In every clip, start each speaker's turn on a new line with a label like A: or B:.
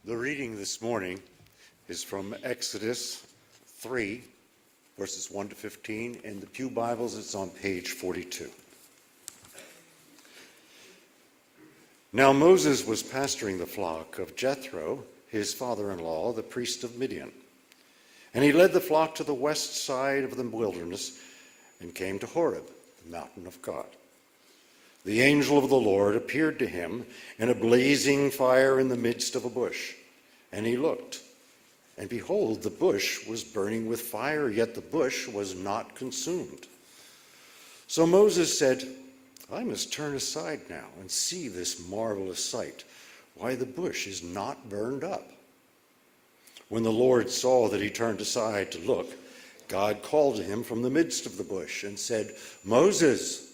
A: The reading this morning is from Exodus 3, verses 1 to 15. In the Pew Bibles, it's on page 42. Now Moses was pasturing the flock of Jethro, his father-in-law, the priest of Midian. And he led the flock to the west side of the wilderness and came to Horeb, the mountain of God. The angel of the Lord appeared to him in a blazing fire in the midst of a bush. And he looked, and behold, the bush was burning with fire, yet the bush was not consumed. So Moses said, I must turn aside now and see this marvelous sight, why the bush is not burned up. When the Lord saw that he turned aside to look, God called to him from the midst of the bush and said, Moses,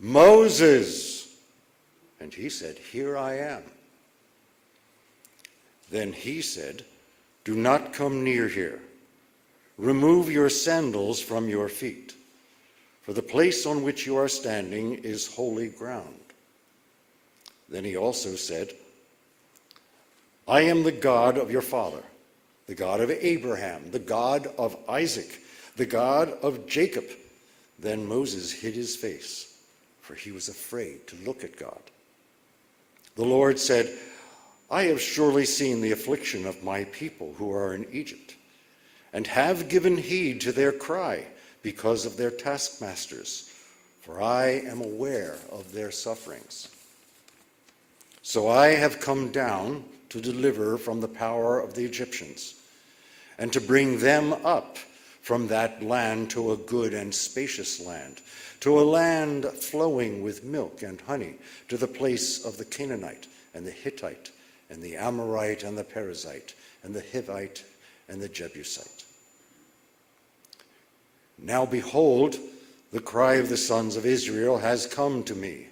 A: Moses. And he said, Here I am. Then he said, Do not come near here. Remove your sandals from your feet, for the place on which you are standing is holy ground. Then he also said, I am the God of your father, the God of Abraham, the God of Isaac, the God of Jacob. Then Moses hid his face, for he was afraid to look at God. The Lord said, I have surely seen the affliction of my people who are in Egypt, and have given heed to their cry because of their taskmasters, for I am aware of their sufferings. So I have come down to deliver from the power of the Egyptians, and to bring them up from that land to a good and spacious land, to a land flowing with milk and honey, to the place of the Canaanite and the Hittite and the Amorite and the Perizzite and the Hivite and the Jebusite. Now behold, the cry of the sons of Israel has come to me.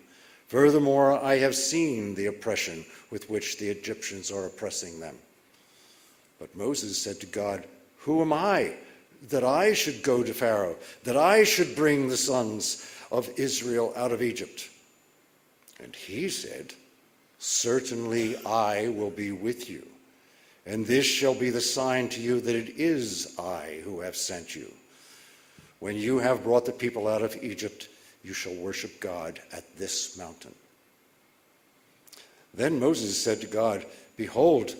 A: Furthermore, I have seen the oppression with which the Egyptians are oppressing them. But Moses said to God, Who am I that I should go to Pharaoh, that I should bring the sons of Israel out of Egypt? And he said, Certainly I will be with you, and this shall be the sign to you that it is I who have sent you. When you have brought the people out of Egypt, you shall worship God at this mountain. Then Moses said to God, Behold,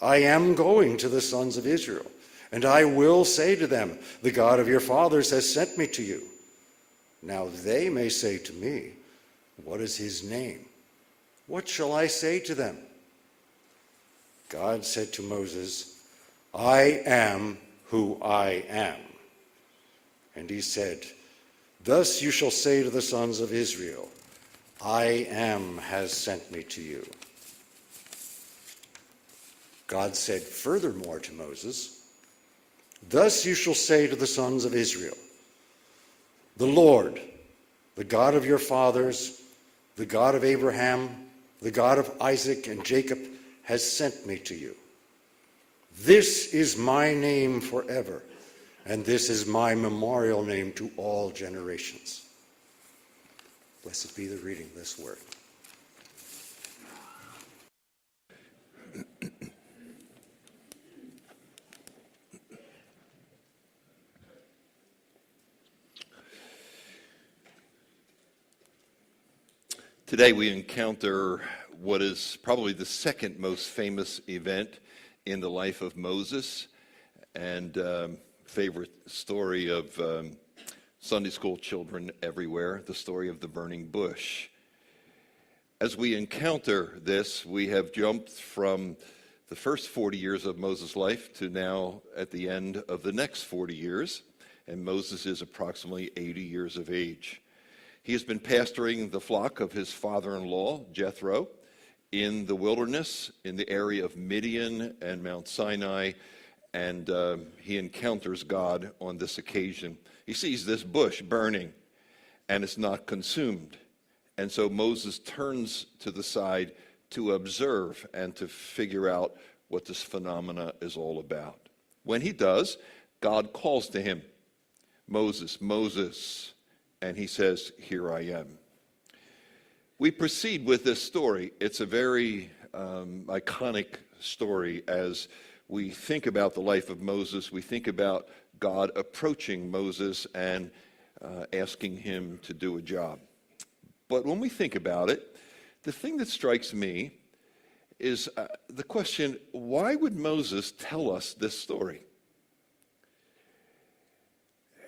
A: I am going to the sons of Israel, and I will say to them, The God of your fathers has sent me to you. Now they may say to me, What is his name? What shall I say to them? God said to Moses, I am who I am. And he said, Thus you shall say to the sons of Israel, I am has sent me to you. God said furthermore to Moses, Thus you shall say to the sons of Israel, The Lord, the God of your fathers, the God of Abraham, the God of Isaac and Jacob, has sent me to you. This is my name forever, and this is my memorial name to all generations. Blessed be the reading of this word.
B: Today we encounter what is probably the second most famous event in the life of Moses, and favorite story of Sunday school children everywhere, the story of the burning bush. As we encounter this, we have jumped from the first 40 years of Moses' life to now at the end of the next 40 years, and Moses is approximately 80 years of age. He has been pastoring the flock of his father-in-law, Jethro, in the wilderness, in the area of Midian and Mount Sinai, and he encounters God on this occasion. He sees this bush burning, and it's not consumed. And so Moses turns to the side to observe and to figure out what this phenomena is all about. When he does, God calls to him, Moses, Moses, and he says, Here I am. We proceed with this story. It's a very iconic story as we think about the life of Moses. We think about God approaching Moses and asking him to do a job. But when we think about it, the thing that strikes me is the question, why would Moses tell us this story?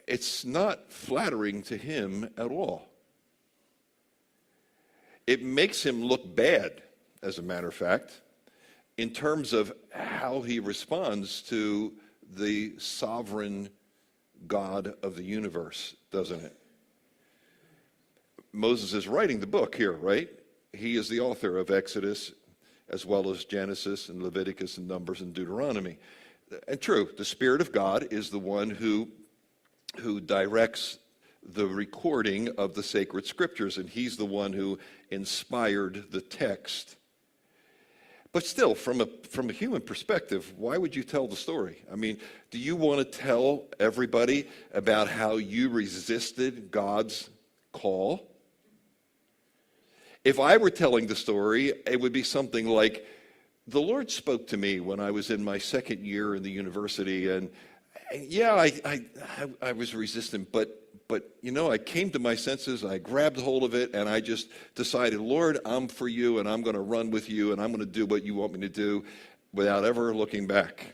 B: It's not flattering to him at all. It makes him look bad, as a matter of fact, in terms of how he responds to the sovereign God of the universe, doesn't it? Moses is writing the book here, right? He is the author of Exodus, as well as Genesis and Leviticus and Numbers and Deuteronomy. And true, the Spirit of God is the one who directs the recording of the sacred scriptures, and he's the one who inspired the text. But still, from a human perspective, why would you tell the story? I mean, do you want to tell everybody about how you resisted God's call? If I were telling the story, it would be something like, the Lord spoke to me when I was in my second year in the university, and yeah, I was resistant, but you know, I came to my senses, I grabbed hold of it, and I just decided, Lord, I'm for you, and I'm going to run with you, and I'm going to do what you want me to do without ever looking back.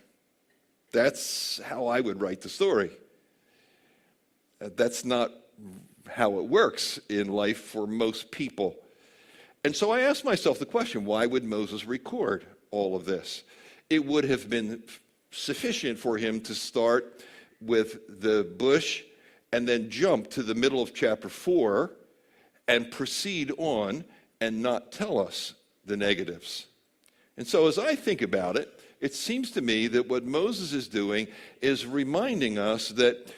B: That's how I would write the story. That's not how it works in life for most people. And so I asked myself the question, why would Moses record all of this? It would have been sufficient for him to start with the bush and then jump to the middle of chapter 4 and proceed on and not tell us the negatives. And so as I think about it, it seems to me that what Moses is doing is reminding us that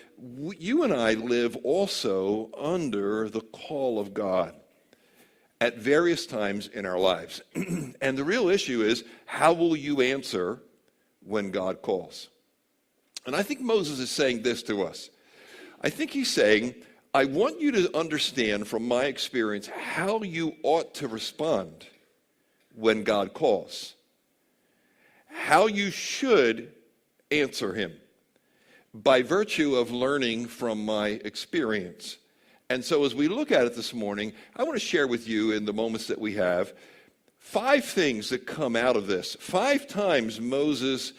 B: you and I live also under the call of God at various times in our lives. And the real issue is, how will you answer when God calls? And I think Moses is saying this to us. I think he's saying, I want you to understand from my experience how you ought to respond when God calls. How you should answer him by virtue of learning from my experience. And so as we look at it this morning, I want to share with you in the moments that we have 5 things that come out of this. 5 times Moses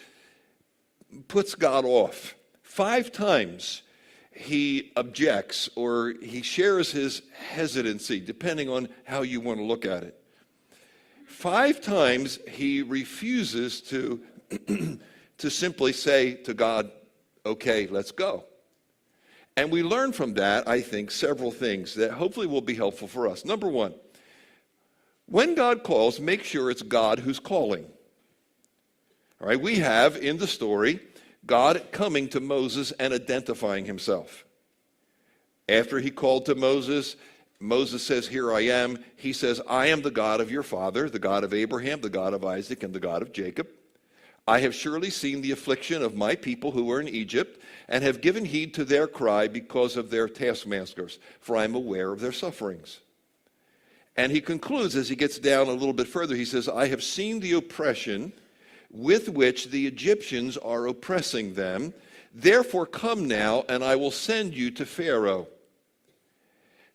B: puts God off. 5 times he objects or he shares his hesitancy, depending on how you want to look at it. 5 times he refuses to simply say to God, okay, let's go. And we learn from that, I think, several things that hopefully will be helpful for us. Number 1, when God calls, make sure it's God who's calling. All right, we have in the story God coming to Moses and identifying himself. After he called to Moses, Moses says, here I am. He says, I am the God of your father, the God of Abraham, the God of Isaac, and the God of Jacob. I have surely seen the affliction of my people who are in Egypt, and have given heed to their cry because of their taskmasters, for I am aware of their sufferings. And he concludes, as he gets down a little bit further, he says, I have seen the oppression with which the Egyptians are oppressing them. Therefore come now, and I will send you to Pharaoh,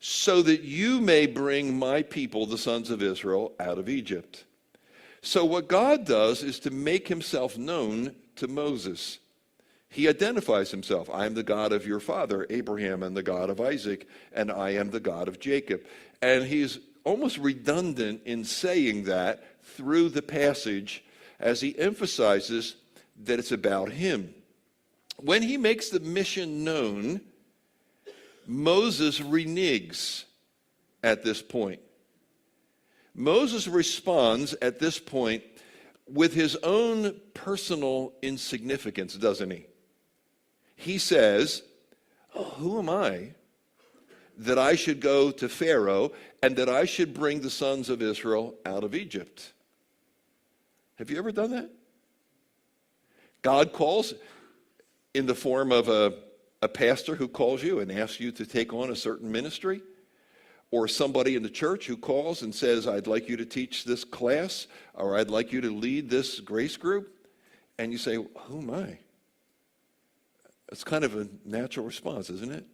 B: so that you may bring my people, the sons of Israel, out of Egypt. So what God does is to make himself known to Moses. He identifies himself. I am the God of your father, Abraham, and the God of Isaac, and I am the God of Jacob. And he's almost redundant in saying that through the passage as he emphasizes that it's about him. When he makes the mission known, Moses reneges at this point. Moses responds at this point with his own personal insignificance, doesn't he? He says, oh, who am I that I should go to Pharaoh and that I should bring the sons of Israel out of Egypt? Have you ever done that? God calls in the form of a pastor who calls you and asks you to take on a certain ministry, or somebody in the church who calls and says, I'd like you to teach this class, or I'd like you to lead this grace group, and you say, who am I? It's kind of a natural response, isn't it?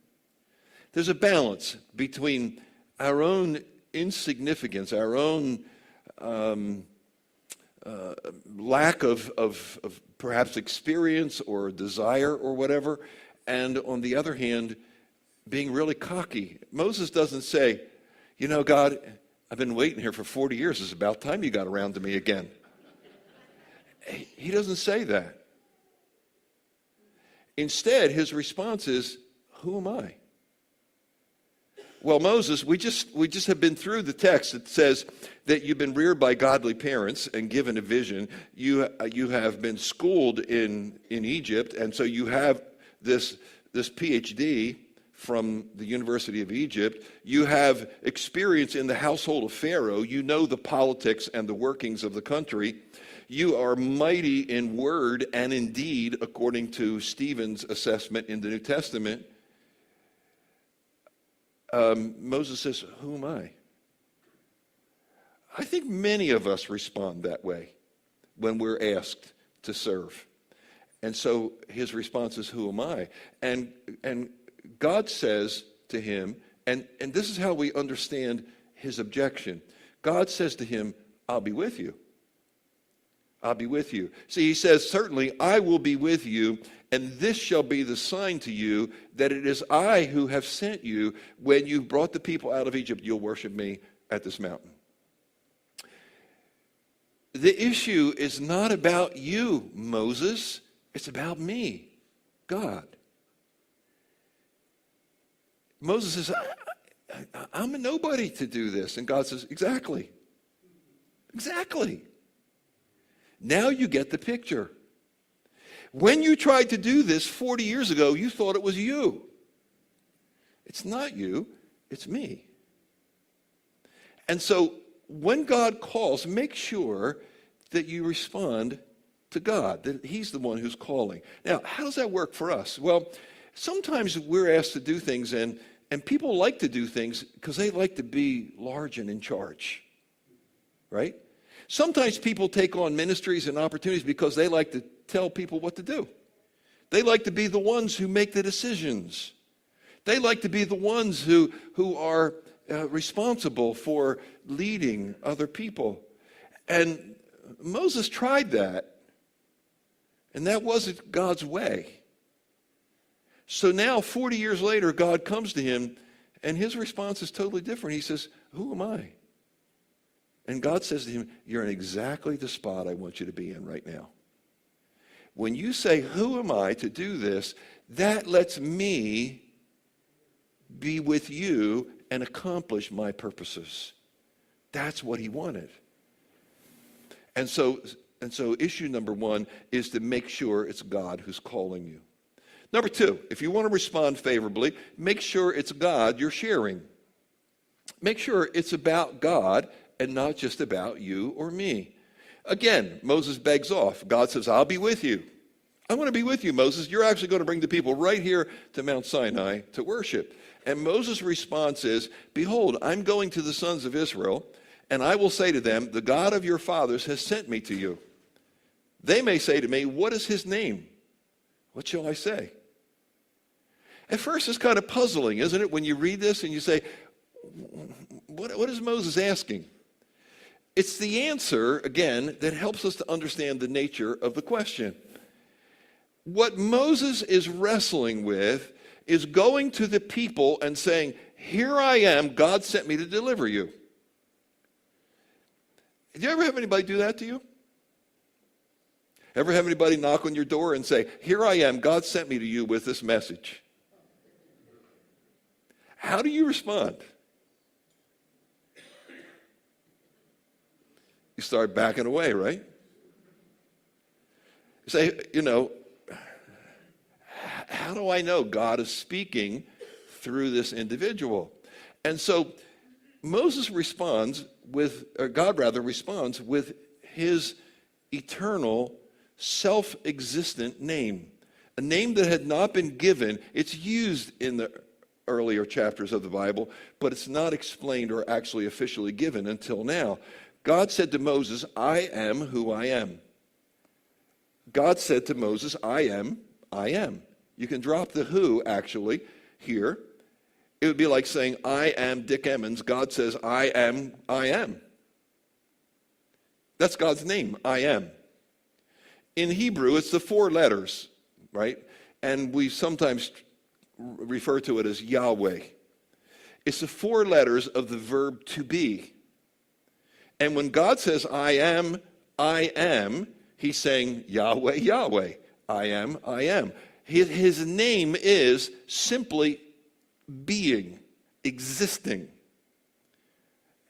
B: There's a balance between our own insignificance, our own lack of perhaps experience or desire or whatever, and on the other hand, being really cocky. Moses doesn't say, you know, God, I've been waiting here for 40 years. It's about time you got around to me again. He doesn't say that. Instead, his response is, who am I? Well, Moses, we just have been through the text that says that you've been reared by godly parents and given a vision. You have been schooled in Egypt, and so you have this PhD from the University of Egypt. You have experience in the household of Pharaoh. You know the politics and the workings of the country. You are mighty in word and in deed, according to Stephen's assessment in the New Testament. Moses says, who am I? I think many of us respond that way when we're asked to serve. And so his response is, who am I? And God says to him, and this is how we understand his objection. God says to him, I'll be with you. I'll be with you. See, he says, certainly I will be with you, and this shall be the sign to you that it is I who have sent you. When you brought the people out of Egypt, you'll worship me at this mountain. The issue is not about you, Moses. It's about me, God. Moses says, I'm a nobody to do this. And God says, exactly. Exactly. Now you get the picture. When you tried to do this 40 years ago, you thought it was you. It's not you, it's me. And so when God calls, make sure that you respond to God, that he's the one who's calling. Now, how does that work for us? Well, sometimes we're asked to do things, and people like to do things because they like to be large and in charge, right? Sometimes people take on ministries and opportunities because they like to tell people what to do. They like to be the ones who make the decisions. They like to be the ones who are responsible for leading other people. And Moses tried that, and that wasn't God's way. So now, 40 years later, God comes to him, and his response is totally different. He says, who am I? And God says to him, you're in exactly the spot I want you to be in right now. When you say, who am I to do this, that lets me be with you and accomplish my purposes. That's what he wanted. And so issue number one is to make sure it's God who's calling you. Number two, if you want to respond favorably, make sure it's God you're sharing. Make sure it's about God and not just about you or me. Again, Moses begs off. God says, I'll be with you. I want to be with you, Moses. You're actually going to bring the people right here to Mount Sinai to worship. And Moses' response is, behold, I'm going to the sons of Israel, and I will say to them, the God of your fathers has sent me to you. They may say to me, what is his name? What shall I say? At first, it's kind of puzzling, isn't it, when you read this and you say, what is Moses asking? It's the answer, again, that helps us to understand the nature of the question. What Moses is wrestling with is going to the people and saying, here I am, God sent me to deliver you. Did you ever have anybody do that to you? Ever have anybody knock on your door and say, here I am, God sent me to you with this message? How do you respond? You start backing away, right? You say, how do I know God is speaking through this individual? And so Moses responds with, or God rather responds with his eternal, self-existent name. A name that had not been given. It's used in the earlier chapters of the Bible, but it's not explained or actually officially given until now. God said to Moses, I am who I am. God said to Moses, I am, I am. You can drop the who, actually, here. It would be like saying, I am Dick Emmons. God says, I am, I am. That's God's name, I am. In Hebrew, it's the 4 letters, right? And we sometimes refer to it as Yahweh. It's the 4 letters of the verb to be. And when God says, I am, he's saying, Yahweh, Yahweh. I am, I am. His name is simply being, existing.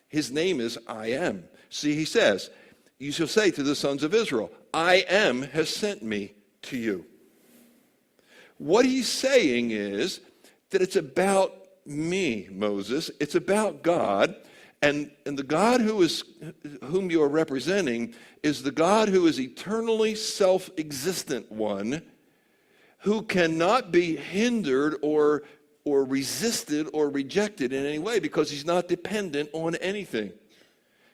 B: His name is I am. See, he says, you shall say to the sons of Israel, I am has sent me to you. What he's saying is that it's about me, Moses. It's about God. And the God whom you are representing is the God who is eternally self-existent one, who cannot be hindered or resisted or rejected in any way because he's not dependent on anything.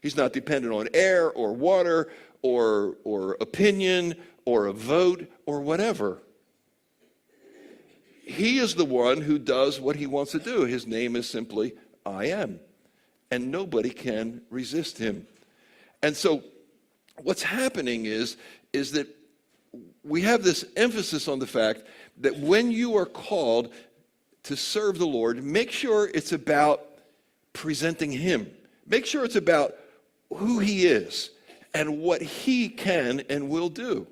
B: He's not dependent on air or water or opinion or a vote or whatever. He is the one who does what he wants to do. His name is simply I am. And nobody can resist him. And so what's happening is that we have this emphasis on the fact that when you are called to serve the Lord, make sure it's about presenting him. Make sure it's about who he is and what he can and will do.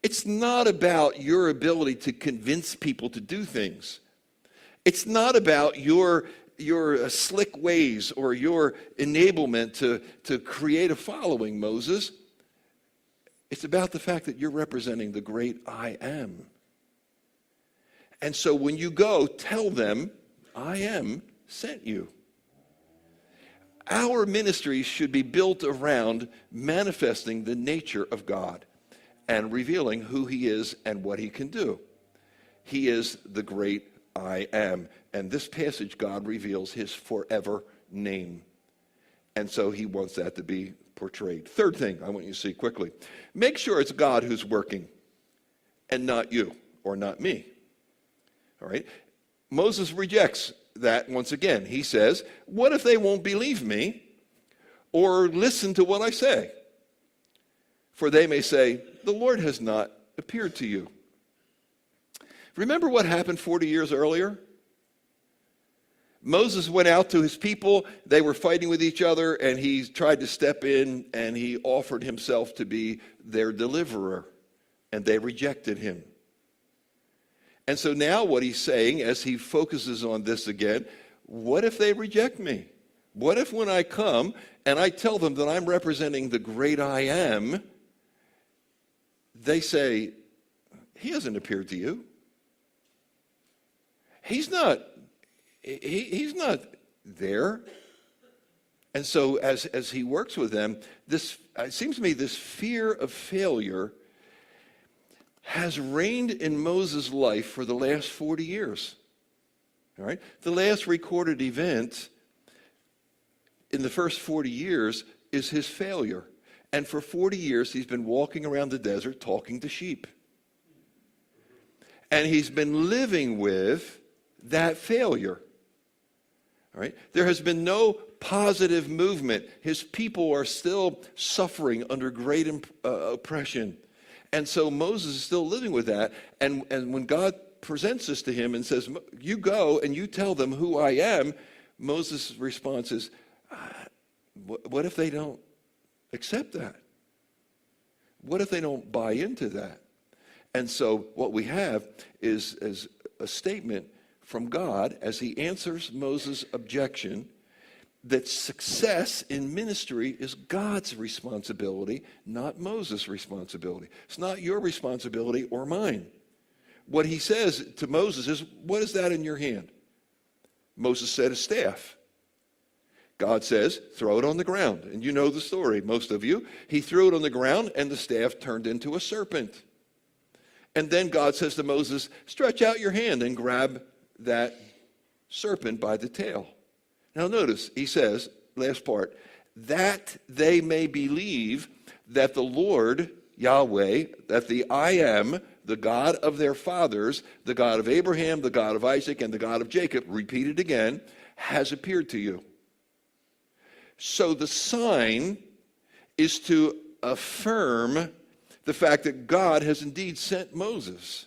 B: It's not about your ability to convince people to do things. It's not about your slick ways or your enablement to create a following, Moses. It's about the fact that you're representing the great I am. And so when you go, tell them, I am sent you. Our ministry should be built around manifesting the nature of God and revealing who he is and what he can do. He is the great I am. And this passage, God reveals his forever name. And so he wants that to be portrayed. Third thing I want you to see quickly. Make sure it's God who's working and not you or not me. All right? Moses rejects that once again. He says, what if they won't believe me or listen to what I say? For they may say, the Lord has not appeared to you. Remember what happened 40 years earlier? Moses went out to his people. They were fighting with each other, and he tried to step in, and he offered himself to be their deliverer, and they rejected him. And so now what he's saying, as he focuses on this again, what if they reject me? What if when I come and I tell them that I'm representing the great I am, they say, he hasn't appeared to you. He's not there. And so as he works with them, it seems to me this fear of failure has reigned in Moses' life for the last 40 years. All right? The last recorded event in the first 40 years is his failure. And for 40 years, he's been walking around the desert talking to sheep. And he's been living with that failure. All right? There has been no positive movement. His people are still suffering under great oppression. And so Moses is still living with that. And when God presents this to him and says, you go and you tell them who I am, Moses' response is, what if they don't accept that? What if they don't buy into that? And so what we have is a statement from God as he answers Moses' objection that success in ministry is God's responsibility, not Moses' responsibility. It's not your responsibility or mine. What he says to Moses is, what is that in your hand? Moses said, a staff. God says, throw it on the ground. And you know the story, most of you. He threw it on the ground, and the staff turned into a serpent. And then God says to Moses, stretch out your hand and grab that serpent by the tail. Now notice, he says, last part, that they may believe that the Lord, Yahweh, that the I am, the God of their fathers, the God of Abraham, the God of Isaac, and the God of Jacob, repeated again, has appeared to you. So the sign is to affirm the fact that God has indeed sent Moses.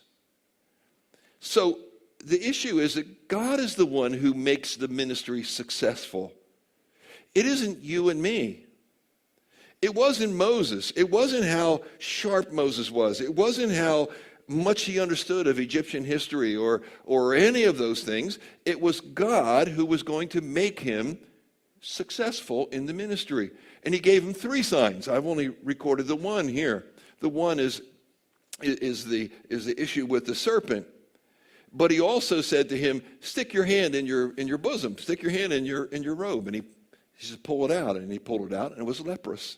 B: So the issue is that God is the one who makes the ministry successful. It isn't you and me. It wasn't Moses. It wasn't how sharp Moses was. It wasn't how much he understood of Egyptian history or any of those things. It was God who was going to make him successful in the ministry. And he gave him 3 signs. I've only recorded the one here. The one is the issue with the serpent. But he also said to him, stick your hand in your bosom, stick your hand in your robe. And he said, pull it out. And he pulled it out, and it was leprous.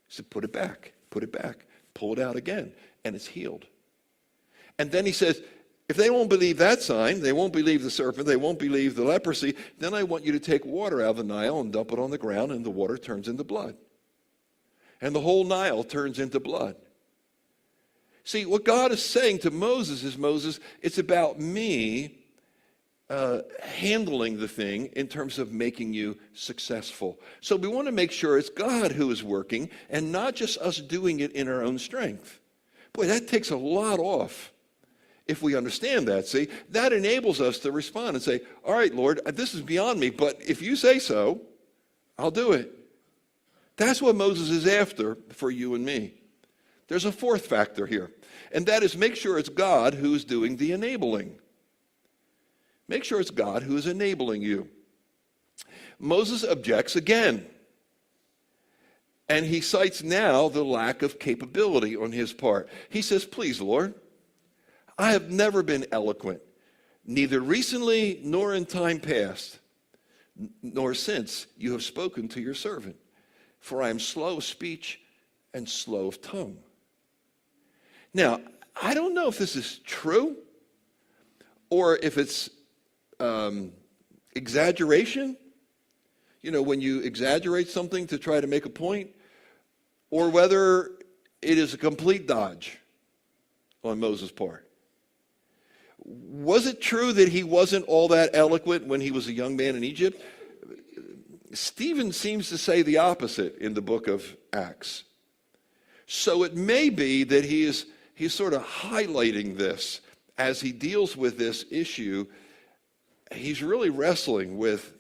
B: He said, put it back, pull it out again, and it's healed. And then he says, if they won't believe that sign, they won't believe the serpent, they won't believe the leprosy, then I want you to take water out of the Nile and dump it on the ground, and the water turns into blood. And the whole Nile turns into blood. See, what God is saying to Moses is, Moses, it's about me handling the thing in terms of making you successful. So we want to make sure it's God who is working and not just us doing it in our own strength. Boy, that takes a lot off if we understand that. See, that enables us to respond and say, all right, Lord, this is beyond me, but if you say so, I'll do it. That's what Moses is after for you and me. There's a 4th factor here, and that is make sure it's God who's doing the enabling. Make sure it's God who is enabling you. Moses objects again, and he cites now the lack of capability on his part. He says, please, Lord, I have never been eloquent, neither recently nor in time past, nor since you have spoken to your servant, for I am slow of speech and slow of tongue. Now, I don't know if this is true or if it's exaggeration, when you exaggerate something to try to make a point, or whether it is a complete dodge on Moses' part. Was it true that he wasn't all that eloquent when he was a young man in Egypt? Stephen seems to say the opposite in the book of Acts. So it may be that he's sort of highlighting this as he deals with this issue. He's really wrestling with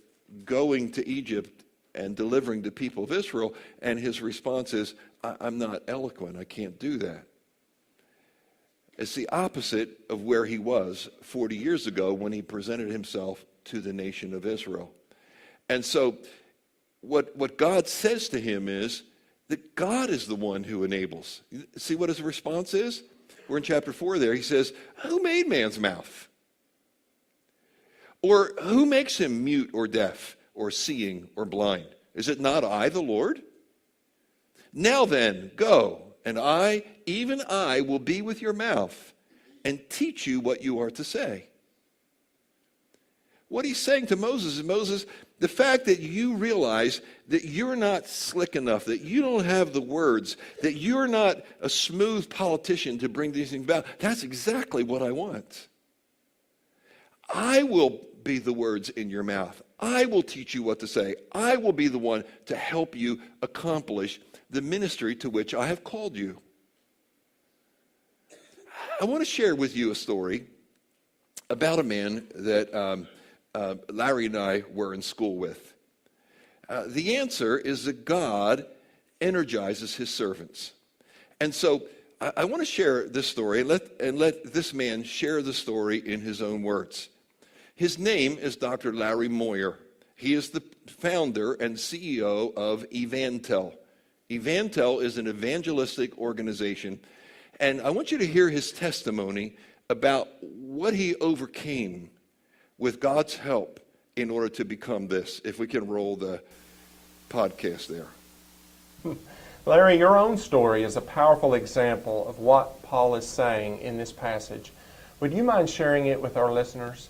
B: going to Egypt and delivering the people of Israel, and his response is, I'm not eloquent, I can't do that. It's the opposite of where he was 40 years ago when he presented himself to the nation of Israel. And so what God says to him is that God is the one who enables. See what his response is? We're in chapter 4 there. He says, who made man's mouth? Or who makes him mute or deaf or seeing or blind? Is it not I, the Lord? Now then, go, and I, even I, will be with your mouth and teach you what you are to say. What he's saying to Moses is, Moses, the fact that you realize that you're not slick enough, that you don't have the words, that you're not a smooth politician to bring these things about, that's exactly what I want. I will be the words in your mouth. I will teach you what to say. I will be the one to help you accomplish the ministry to which I have called you. I want to share with you a story about a man that Larry and I were in school with. The answer is that God energizes his servants. And so I want to share this story and let this man share the story in his own words. His name is Dr. Larry Moyer. He is the founder and CEO of Evantel. Evantel is an evangelistic organization, and I want you to hear his testimony about what he overcame with God's help in order to become this. If we can roll the podcast there.
C: Larry, your own story is a powerful example of what Paul is saying in this passage. Would you mind sharing it with our listeners?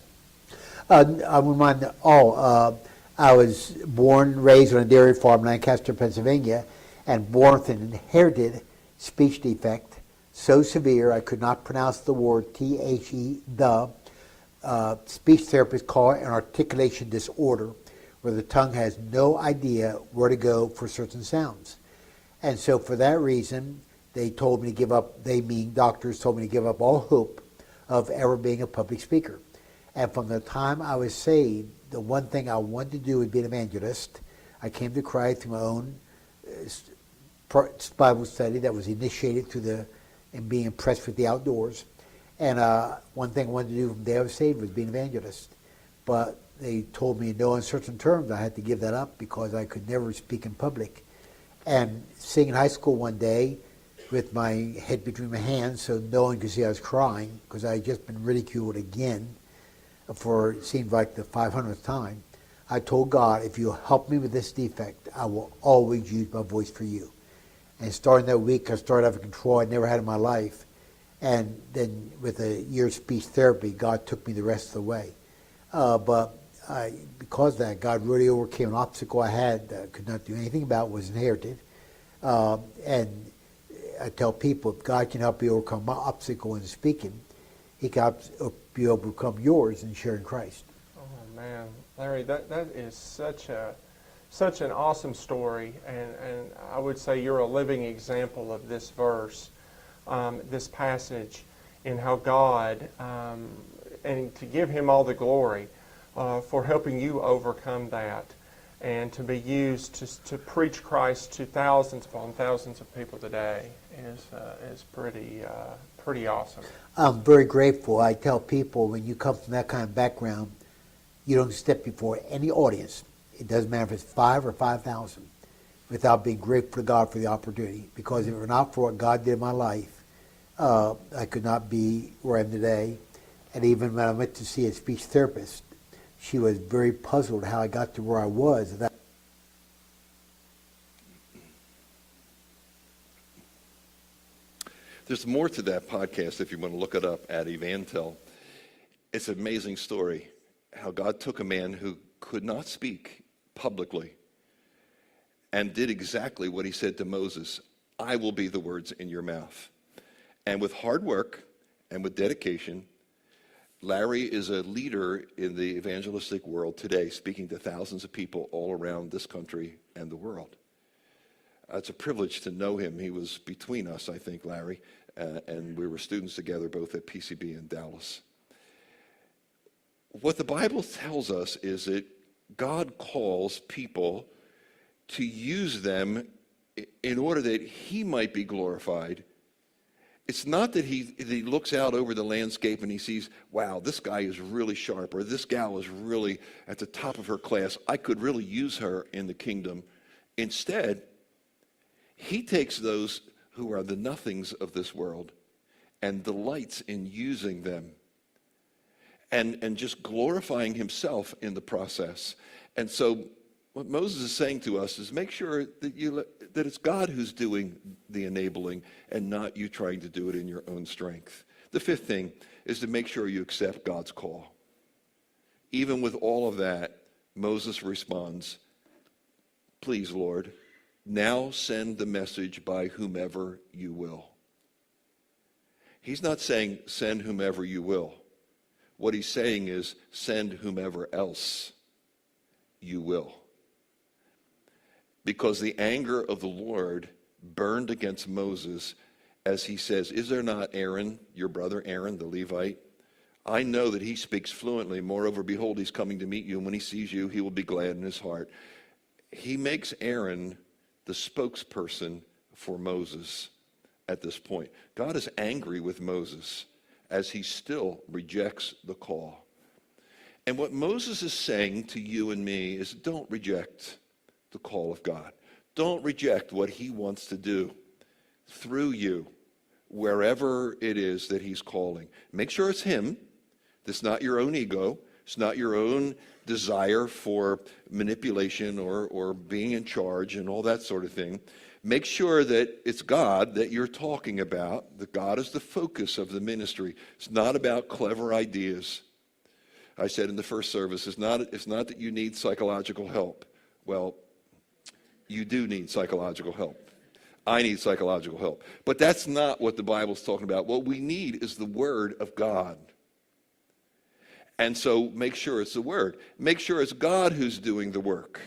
D: I wouldn't mind at all. I was born, raised on a dairy farm in Lancaster, Pennsylvania, and born with an inherited speech defect so severe I could not pronounce the word T-H-E, the. Speech therapists call it an articulation disorder, where the tongue has no idea where to go for certain sounds. And so for that reason, they told me to give up, they mean doctors told me to give up all hope of ever being a public speaker. And from the time I was saved, the one thing I wanted to do was be an evangelist. I came to Christ through my own Bible study that was initiated through and being impressed with the outdoors. And one thing I wanted to do from the day I was saved was be an evangelist. But they told me in no uncertain terms I had to give that up because I could never speak in public. And sitting in high school one day with my head between my hands so no one could see I was crying because I had just been ridiculed again for it seemed like the 500th time, I told God, if you'll help me with this defect, I will always use my voice for you. And starting that week, I started having control I'd never had in my life. And then with a year's speech therapy, God took me the rest of the way. Because of that, God really overcame an obstacle I had that I could not do anything about, was inherited. And I tell people, if God can help you overcome my obstacle in speaking, He can help you overcome yours in sharing Christ.
C: Oh man, Larry, that is such an awesome story, and I would say you're a living example of this verse, this passage, and how God, and to give Him all the glory for helping you overcome that, and to be used to preach Christ to thousands upon thousands of people today is pretty awesome.
D: I'm very grateful. I tell people, when you come from that kind of background, you don't step before any audience. It doesn't matter if it's 5 or 5,000, without being grateful to God for the opportunity. Because if it were not for what God did in my life, I could not be where I am today. And even when I went to see a speech therapist, she was very puzzled how I got to where I was.
B: There's more to that podcast if you want to look it up at Evantel. It's an amazing story how God took a man who could not speak publicly and did exactly what He said to Moses, I will be the words in your mouth. And with hard work and with dedication, Larry is a leader in the evangelistic world today, speaking to thousands of people all around this country and the world. It's a privilege to know him. He was between us, I think, Larry, and we were students together both at PCB in Dallas. What the Bible tells us is that God calls people to use them in order that He might be glorified. It's not that he looks out over the landscape and he sees, wow, this guy is really sharp, or this gal is really at the top of her class. I could really use her in the kingdom. Instead, He takes those who are the nothings of this world and delights in using them and just glorifying Himself in the process. And so what Moses is saying to us is make sure that it's God who's doing the enabling and not you trying to do it in your own strength. The fifth thing is to make sure you accept God's call. Even with all of that, Moses responds, please, Lord, now send the message by whomever you will. He's not saying send whomever you will. What he's saying is send whomever else you will. Because the anger of the Lord burned against Moses as he says, is there not Aaron, your brother Aaron, the Levite? I know that he speaks fluently. Moreover, behold, he's coming to meet you, and when he sees you, he will be glad in his heart. He makes Aaron the spokesperson for Moses at this point. God is angry with Moses as he still rejects the call. And what Moses is saying to you and me is don't reject the call of God. Don't reject what He wants to do through you, wherever it is that He's calling. Make sure it's Him. It's not your own ego. It's not your own desire for manipulation or being in charge and all that sort of thing. Make sure that it's God that you're talking about, that God is the focus of the ministry. It's not about clever ideas. I said in the first service, it's not that you need psychological help. Well, you do need psychological help. I need psychological help. But that's not what the Bible's talking about. What we need is the Word of God. And so make sure it's the Word. Make sure it's God who's doing the work.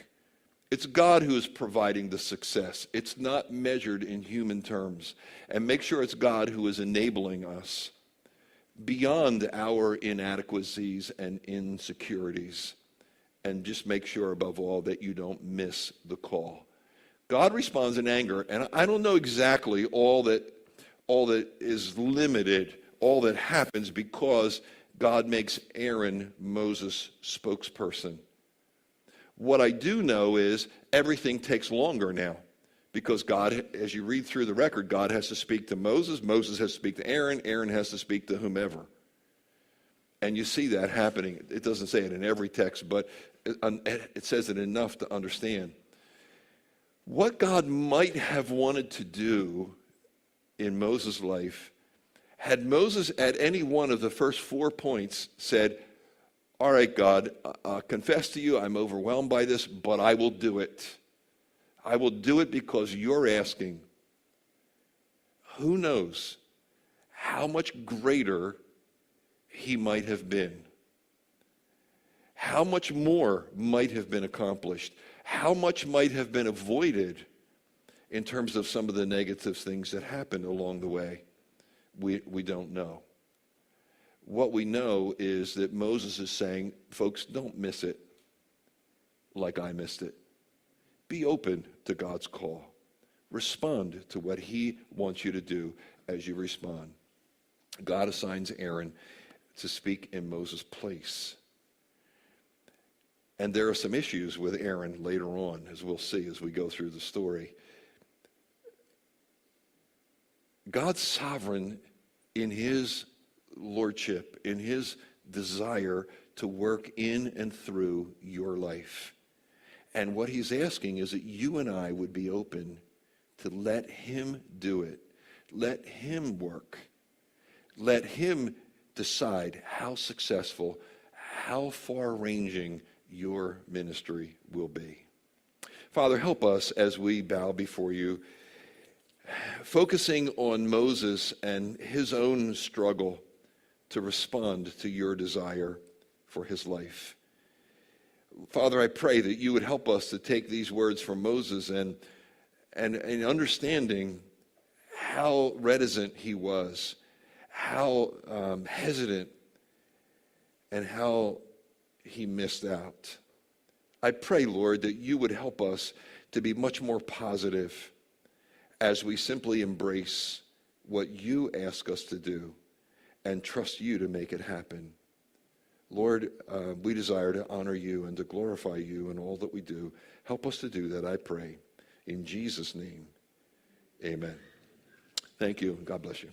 B: It's God who is providing the success. It's not measured in human terms. And make sure it's God who is enabling us beyond our inadequacies and insecurities. And just make sure, above all, that you don't miss the call. God responds in anger, and I don't know exactly all that is limited, all that happens because God makes Aaron Moses' spokesperson. What I do know is everything takes longer now because God, as you read through the record, God has to speak to Moses, Moses has to speak to Aaron, Aaron has to speak to whomever. And you see that happening. It doesn't say it in every text, but it says it enough to understand. What God might have wanted to do in Moses' life, had Moses at any one of the first 4 points said, all right, God, confess to you, I'm overwhelmed by this, but I will do it. I will do it because you're asking. Who knows how much greater he might have been? How much more might have been accomplished? How much might have been avoided in terms of some of the negative things that happened along the way? We don't know. What we know is that Moses is saying, folks, don't miss it like I missed it. Be open to God's call. Respond to what he wants you to do as you respond. God assigns Aaron to speak in Moses' place. And there are some issues with Aaron later on, as we'll see as we go through the story. God's sovereign in his lordship, in his desire to work in and through your life. And what he's asking is that you and I would be open to let him do it. Let him work. Let him decide how successful, how far-ranging your ministry will be. Father, help us as we bow before you, focusing on Moses and his own struggle to respond to your desire for his life. Father, I pray that you would help us to take these words from Moses and understanding how reticent he was, how hesitant, and how he missed out. I pray, Lord, that you would help us to be much more positive as we simply embrace what you ask us to do and trust you to make it happen. Lord, we desire to honor you and to glorify you in all that we do. Help us to do that, I pray. In Jesus' name, amen. Thank you. God bless you.